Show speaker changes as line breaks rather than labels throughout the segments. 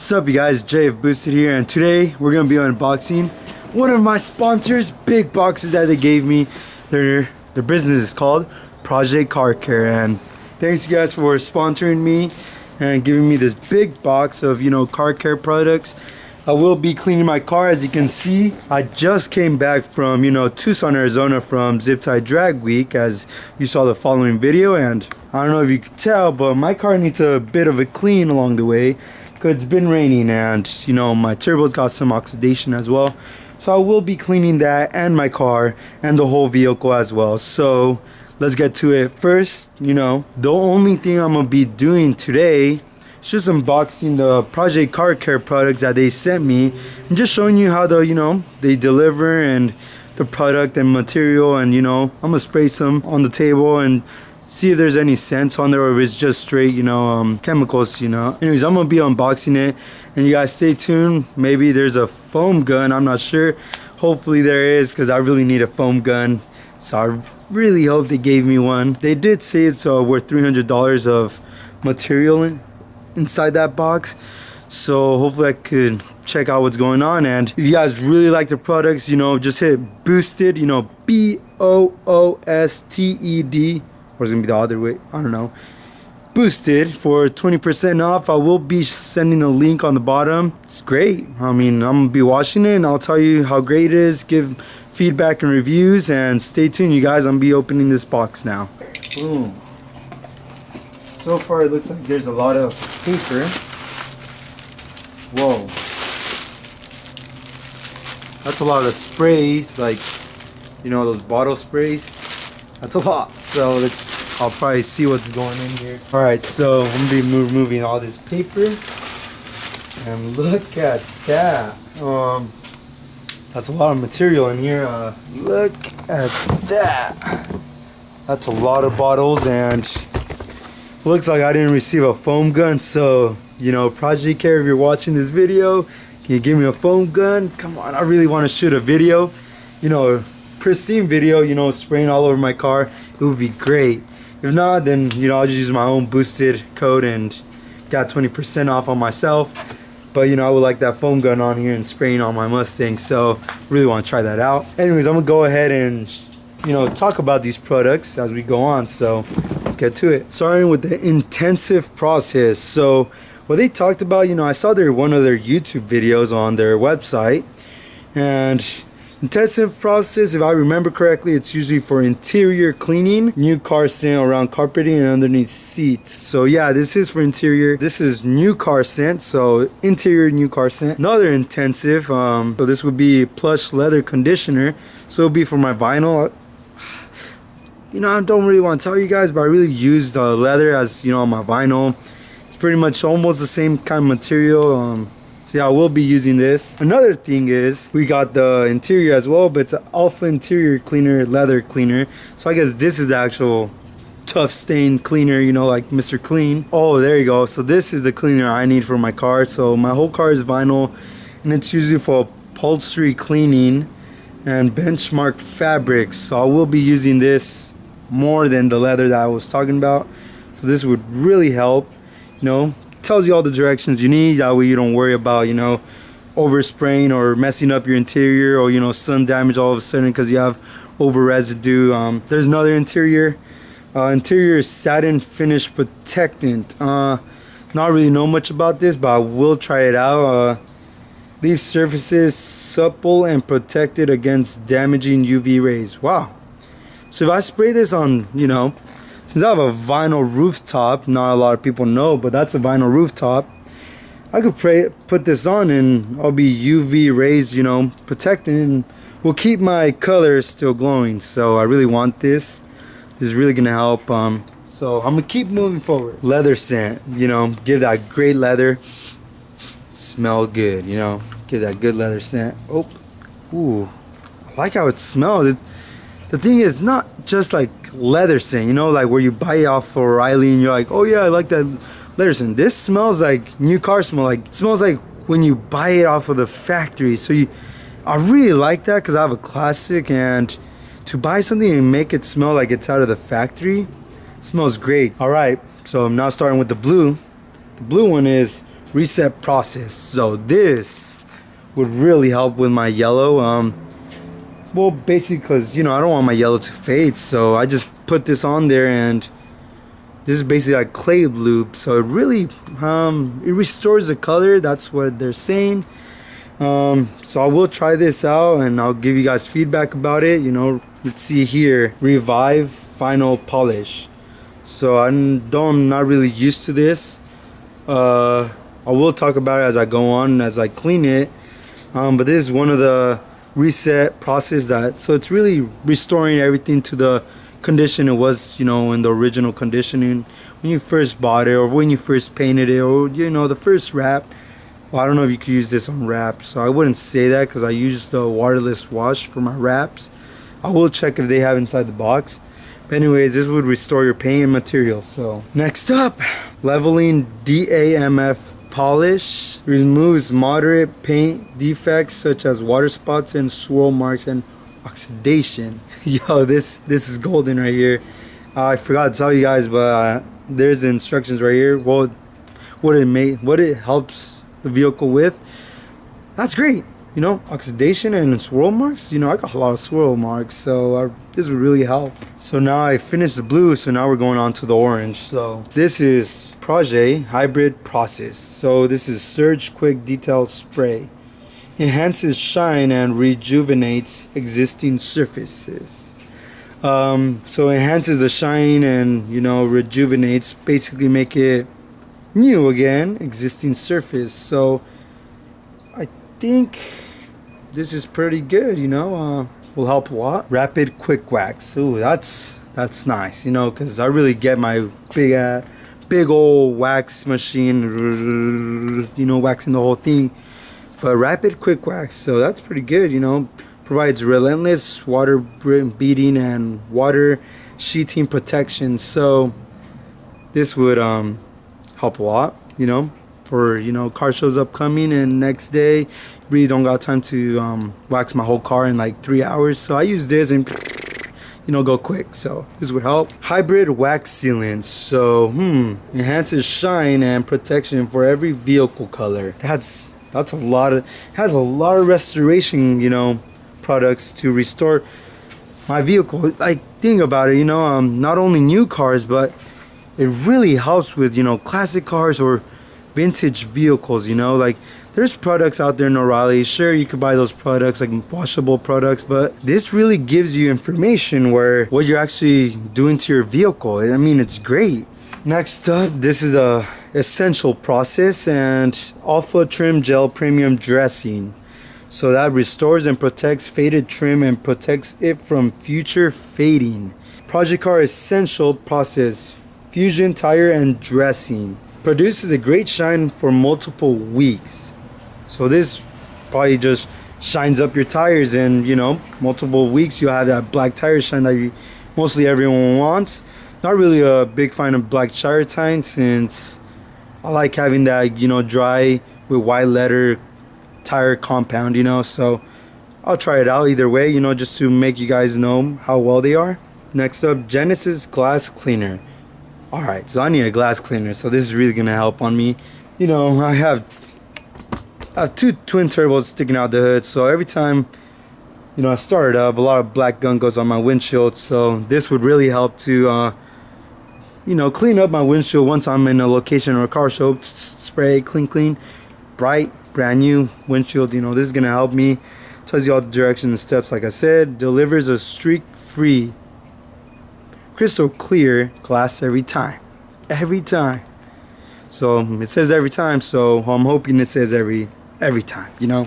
What's up, you guys? JFBoosted here, and today we're gonna be unboxing one of my sponsors' big boxes that they gave me. Their business is called proje'carecare, and thanks you guys for sponsoring me and giving me this big box of car care products. I will be cleaning my car. As you can see, I just came back from Tucson, Arizona, from Zip Tie Drag Week, as you saw the following video, and I don't know if you could tell, but my car needs a bit of a clean along the way. It's been raining, and my turbo's got some oxidation as well, so I will be cleaning that and my car and the whole vehicle as well. So let's get to it. First, the only thing I'm gonna be doing today is just unboxing the proje'carecare products that they sent me and just showing you how they deliver and the product and material, and I'm gonna spray some on the table and see if there's any scents on there, or if it's just straight chemicals. Anyways, I'm gonna be unboxing it, and you guys stay tuned. Maybe there's a foam gun, I'm not sure. Hopefully there is, because I really need a foam gun, so I really hope they gave me one. They did say it's worth $300 of material inside that box, so hopefully I could check out what's going on. And if you guys really like the products, just hit boosted, BOOSTED, or it's gonna be the other way, I don't know, boosted, for 20% off. I will be sending a link on the bottom. It's great. I mean, I'm gonna be watching it and I'll tell you how great it is, give feedback and reviews, and stay tuned, you guys. I'm gonna be opening this box now. Boom. So far it looks like there's a lot of paper. Whoa, that's a lot of sprays, like those bottle sprays. That's a lot, so I'll probably see what's going in here. Alright, so I'm going to be removing all this paper, and look at that. That's a lot of material in here. Look at that. That's a lot of bottles, and looks like I didn't receive a foam gun. So proje'carecare, if you're watching this video, can you give me a foam gun? Come on, I really want to shoot a video, pristine video, spraying all over my car. It would be great. If not, then I'll just use my own boosted code and got 20% off on myself. But I would like that foam gun on here and spraying on my Mustang, so really want to try that out. Anyways, I'm gonna go ahead and talk about these products as we go on, so let's get to it. Starting with the intensive process. So what they talked about, I saw one of their YouTube videos on their website, and intensive process, if I remember correctly, it's usually for interior cleaning, new car scent around carpeting and underneath seats. So yeah, this is for interior. This is new car scent, so interior new car scent. Another intensive, so this would be plush leather conditioner, so it'll be for my vinyl. I don't really want to tell you guys, but I really used leather as on my vinyl. It's pretty much almost the same kind of material. So yeah, I will be using this. Another thing is we got the interior as well, but it's an alpha interior cleaner, leather cleaner. So I guess this is the actual tough stain cleaner, like Mr. Clean. Oh, there you go. So this is the cleaner I need for my car. So my whole car is vinyl, and it's usually for upholstery cleaning and benchmark fabrics. So I will be using this more than the leather that I was talking about. So this would really help. Tells you all the directions you need. That way you don't worry about overspraying or messing up your interior, or sun damage all of a sudden because you have over residue. There's another interior satin finish protectant. Not really know much about this, but I will try it out. Leave surfaces supple and protected against damaging UV rays. Wow. So if I spray this on since I have a vinyl rooftop, not a lot of people know, but that's a vinyl rooftop, I could put this on and I'll be UV rays, protected, and will keep my colors still glowing. So I really want this. This is really gonna help. So I'm gonna keep moving forward. Leather scent, give that great leather. Smell good, give that good leather scent. Oh, ooh, I like how it smells. The thing is, not just like leather scent, like where you buy it off O'Reilly and you're like, oh yeah, I like that leather scent. This smells like new car smell. Like, it smells like when you buy it off of the factory. So I really like that, because I have a classic, and to buy something and make it smell like it's out of the factory, it smells great. All right, so I'm now starting with the blue. The blue one is reset process. So this would really help with my yellow. Well, basically because, you know, I don't want my yellow to fade, so I just put this on there, and this is basically like clay lube, so it really it restores the color. That's what they're saying. So I will try this out and I'll give you guys feedback about it. You know, let's see here, revive final polish. So I'm not really used to this. I will talk about it as I go on, as I clean it. But this is one of the reset process so it's really restoring everything to the condition it was, you know, in the original conditioning when you first bought it, or when you first painted it, or, you know, the first wrap. Well, I don't know if you could use this on wraps, so I wouldn't say that because I use the waterless wash for my wraps. I will check if they have inside the box. But anyways, this would restore your paint and material. So next up, leveling DAMF polish removes moderate paint defects such as water spots and swirl marks and oxidation. Yo, this is golden right here. I forgot to tell you guys, but there's the instructions right here. Well, what it helps the vehicle with. That's great. You know, oxidation and swirl marks. You know, I got a lot of swirl marks, so this would really help. So now I finished the blue, so now we're going on to the orange. So this is Proje hybrid process. So this is Surge Quick Detail Spray. Enhances shine and rejuvenates existing surfaces. So enhances the shine and, you know, rejuvenates, basically make it new again, existing surface. So I think this is pretty good, you know. Will help a lot. Rapid quick wax. Ooh, that's nice, you know, because I really get my big old wax machine, you know, waxing the whole thing. But rapid quick wax, so that's pretty good, you know. Provides relentless water beading and water sheeting protection. So this would help a lot, you know, for, you know, car shows upcoming, and next day really don't got time to wax my whole car in like 3 hours. So I use this and, you know, go quick. So this would help. Hybrid wax sealant. So enhances shine and protection for every vehicle color. That's a lot of, has a lot of restoration, you know, products to restore my vehicle. Like, think about it, you know, not only new cars, but it really helps with, you know, classic cars or vintage vehicles, you know. Like, there's products out there in O'Reilly. Sure, you could buy those products, like washable products, but this really gives you information where what you're actually doing to your vehicle. I mean, it's great. Next up, this is a essential process and alpha trim gel premium dressing. So that restores and protects faded trim and protects it from future fading. proje'carecare essential process, fusion tire and dressing. Produces a great shine for multiple weeks. So this probably just shines up your tires, and, you know, multiple weeks you'll have that black tire shine that mostly everyone wants. Not really a big fan of black tire shine, since I like having that, you know, dry with white leather tire compound, you know. So I'll try it out either way, you know, just to make you guys know how well they are. Next up, Genesis glass cleaner. Alright, so I need a glass cleaner, so this is really gonna help on me. You know, I have two twin turbos sticking out the hood, so every time, you know, I start it up, a lot of black gunk goes on my windshield. So this would really help to you know, clean up my windshield once I'm in a location or a car show. Spray, clean, bright, brand new windshield. You know, this is gonna help me. Tells you all the directions and steps, like I said. Delivers a streak-free, crystal clear glass every time. So it says every time, so I'm hoping it says every time, you know.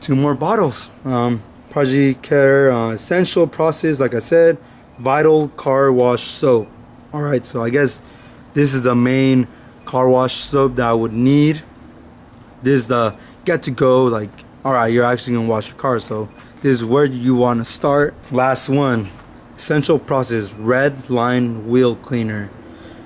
2 more bottles. proje'carecare essential process, like I said. Vital car wash soap. Alright, so I guess this is the main car wash soap that I would need. This is the get to go, like, alright, you're actually gonna wash your car, so this is where you want to start. Last one, essential process, red line wheel cleaner.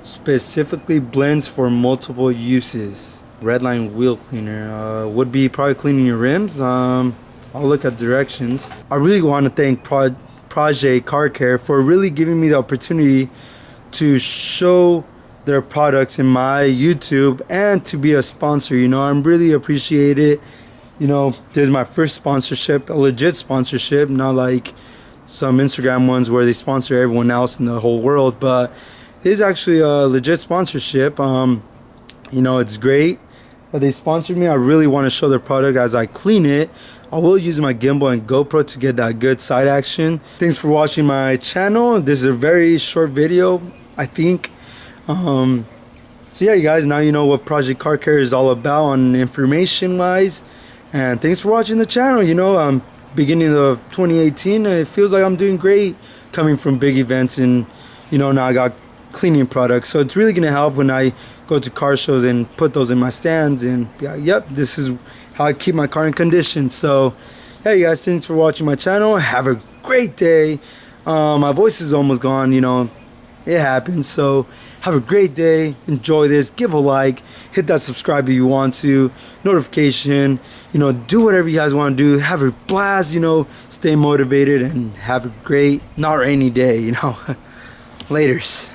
Specifically blends for multiple uses. Red line wheel cleaner would be probably cleaning your rims. I'll look at directions. I really want to thank proje'carecare for really giving me the opportunity to show their products in my YouTube and to be a sponsor. You know, I'm really appreciate it. You know, this is my first sponsorship, a legit sponsorship, not like some Instagram ones where they sponsor everyone else in the whole world, but it is actually a legit sponsorship. You know, it's great that they sponsored me. I really want to show their product as I clean it. I will use my gimbal and GoPro to get that good side action. Thanks for watching my channel. This is a very short video, I think. So yeah, you guys, now you know what Project Car Care is all about on information wise. And thanks for watching the channel. You know, beginning of 2018, it feels like I'm doing great coming from big events, and you know, now I got cleaning products, so it's really gonna help when I go to car shows and put those in my stands and be like, yep, this is how I keep my car in condition. So yeah, you guys, thanks for watching my channel. Have a great day. My voice is almost gone, you know, it happens. So have a great day, enjoy this, give a like, hit that subscribe if you want to, notification, you know, do whatever you guys want to do. Have a blast, you know, stay motivated and have a great, not rainy day, you know. Laters.